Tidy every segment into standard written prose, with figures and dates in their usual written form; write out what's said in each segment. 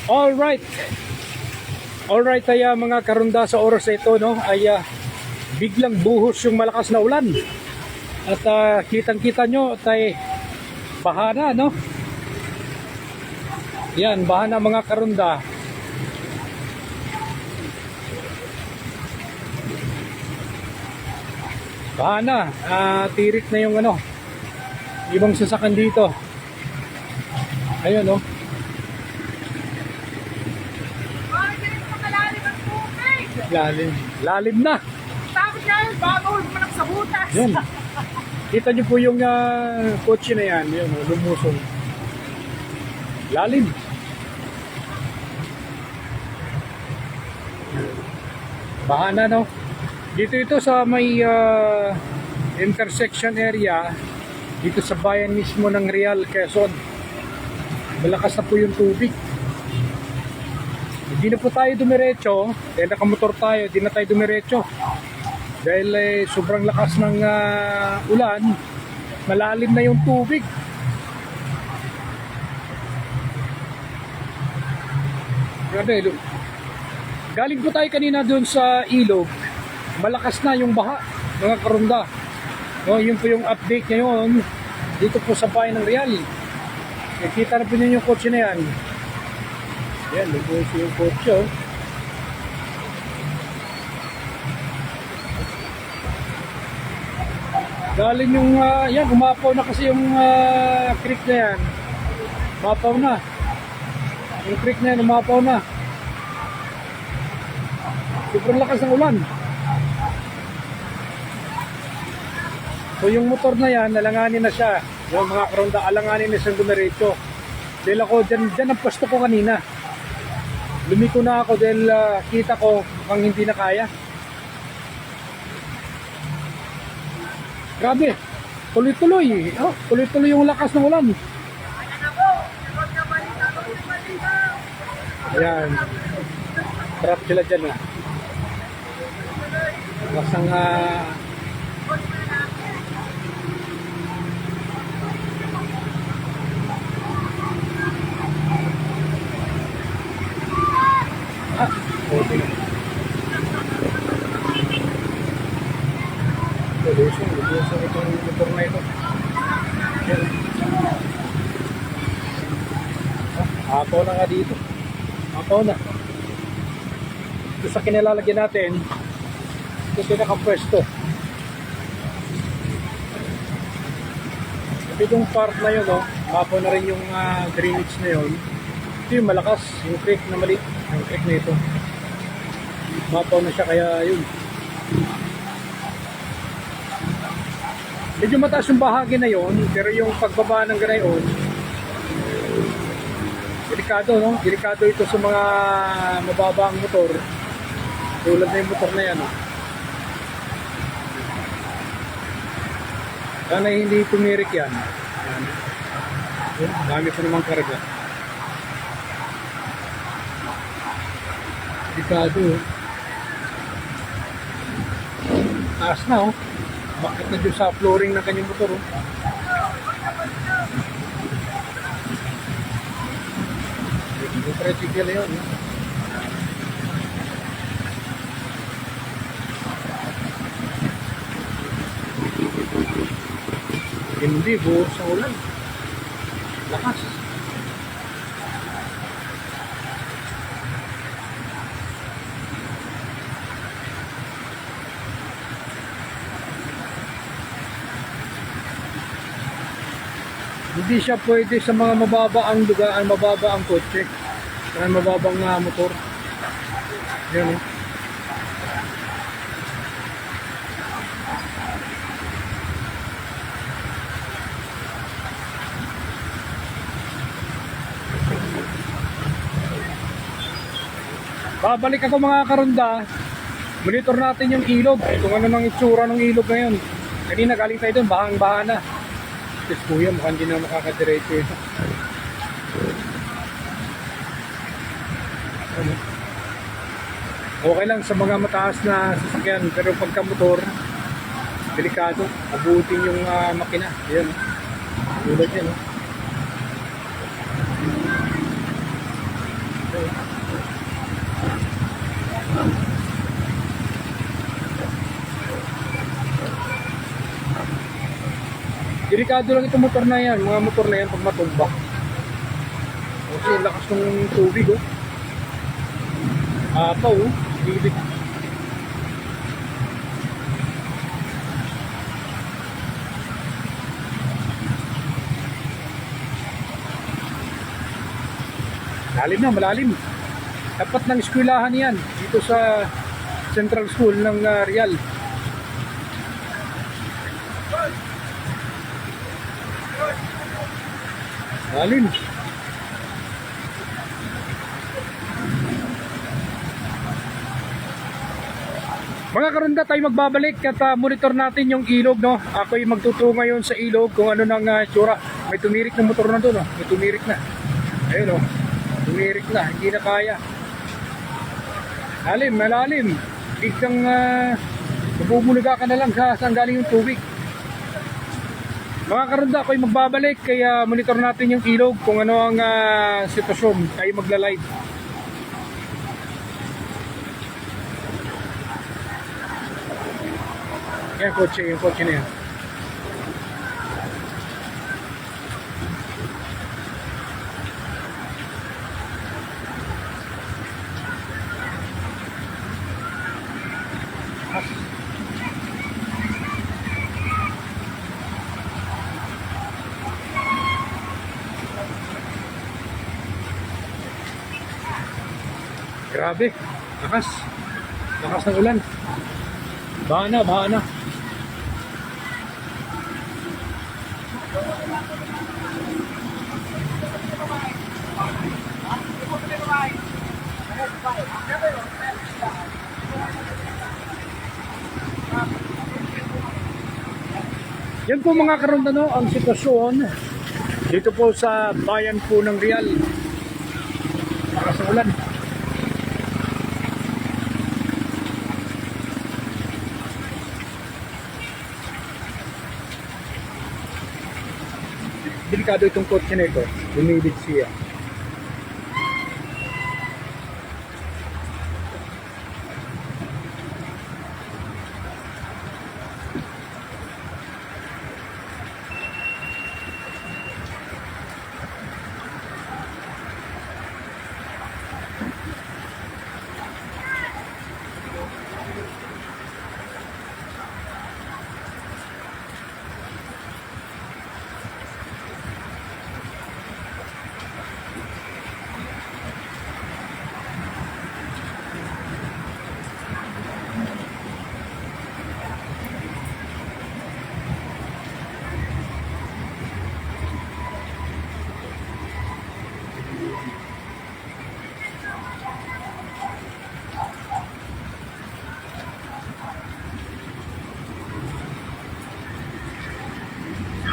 Alright. Alright ay mga karunda, sa oras na ito no, ay biglang buhos yung malakas na ulan. At kitang-kita nyo tay bahana no. Yan, bahana mga karunda. Bahana, tirik na yung ano, ibang sasakan dito. Ayun no. Lalim na. Tapos yan, bago manak sa butas. Yan. Kita nyo po yung kotse na yan, yun, lumusong. Lalim. Bahana no. Dito ito sa may intersection area, dito sa bayan mismo ng Real, Quezon. Malakas na po yung tubig. Hindi na po tayo dumiretso, dahil nakamotor tayo, hindi na tayo dumiretso. Dahil sobrang lakas ng ulan, malalim na yung tubig. Grabe, galing po tayo kanina doon sa ilog, malakas na yung baha, mga karunda. No, yun po yung update ngayon, dito po sa bayan ng Real. Nakita na po ninyo yung kotse na yan. Yan, lubusin yung kotse oh. Galing yung, yan, umapaw na kasi yung creek na yan. Umapaw na. Yung creek na yan, umapaw na. Sobrang lakas ng ulan. So yung motor na yan, alanganin na siya. Yung mga karonda, alanganin na siyang dumiretso. Dahil ako, dyan ang pwesto ko kanina. Lumiko na ako dahil kita ko mukhang hindi na kaya. Grabe, tuloy-tuloy. Oh, tuloy-tuloy yung lakas ng ulan. Ayan. Trap sila dyan ah. Masang okay na. Lusong itong motor na ito. Ayan. Apaw na nga dito. Apaw na. Ito sa kinilalagyan natin, ito pinakapwesto. Itong part na yun, oh, apaw na rin yung drainage na yun. Ito yung malakas, yung creek na maliit. Yung creek na ito. Mapaw na siya kaya yun. Medyo mataas yung bahagi na yun, pero yung pagbaba ng ganayon, delikado no? Delikado ito sa mga mababang motor. Tulad na yung motor na yan. Sana hindi tumirik yan. Yan. Dami pa naman karga. Delikado. Taas na oh. Bakit na dyan sa flooring ng kanyang motor oh. Yung tricycle yun oh. Hindi, buhos sa ulan. Lakas. Hindi siya pwede sa mga mababaang lugar, mababaang kotse, ang mababang motor. Yan eh. Babalik ako mga karunda. Monitor natin yung ilog. Kung ano nang itsura ng ilog ngayon. Kanina galing tayo doon, bahang-baha na. Tapos kuya, mukhang hindi na makakadiretso ito. Okay lang sa mga mataas na sasakyan, pero pagka motor, delikado. Abutin yung makina. Ayan. Tulad yan. Delikado lang itong motor na yan, mga motor na yan pag matumba. Kasi lakas ng tubig, oh. Apaw, oh. Gilid. Malalim na, malalim. Tapat ng eskwelahan yan dito sa Central School ng Real. Malalim. Mga karunda, tayo magbabalik at monitor natin yung ilog, no? Ako'y magtuturo ngayon sa ilog kung ano nang tsura. May tumirik ng motor na doon, no? May tumirik na. Ayun, no? Tumirik na, hindi na kaya. Malalim, malalim. Biglang mabubuluga ka na lang sa saan galing yung tubig. Mga karunda, ako'y magbabalik kaya monitor natin yung ilog kung ano ang sitwasyon. Tayo magla-live. Yan, yung kotse na yan. Grabe, lakas. Lakas ng ulan. Baha na, baha na. Yan po mga karundano ang sitwasyon dito po sa bayan po ng Real. Lakas ng ulan. Delikado itong kotse na ito. Lumilid siya.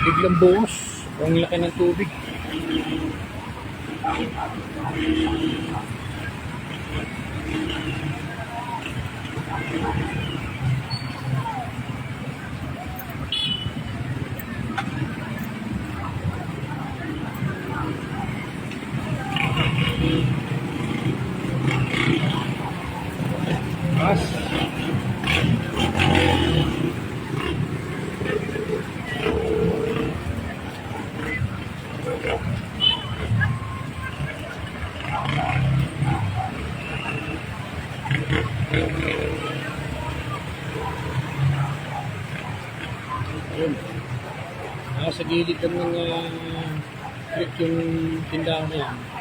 Biglang buhos. Ang laki ng tubig. Mas. Ayun. Nasa gilid ng creek yung tindahan na yan.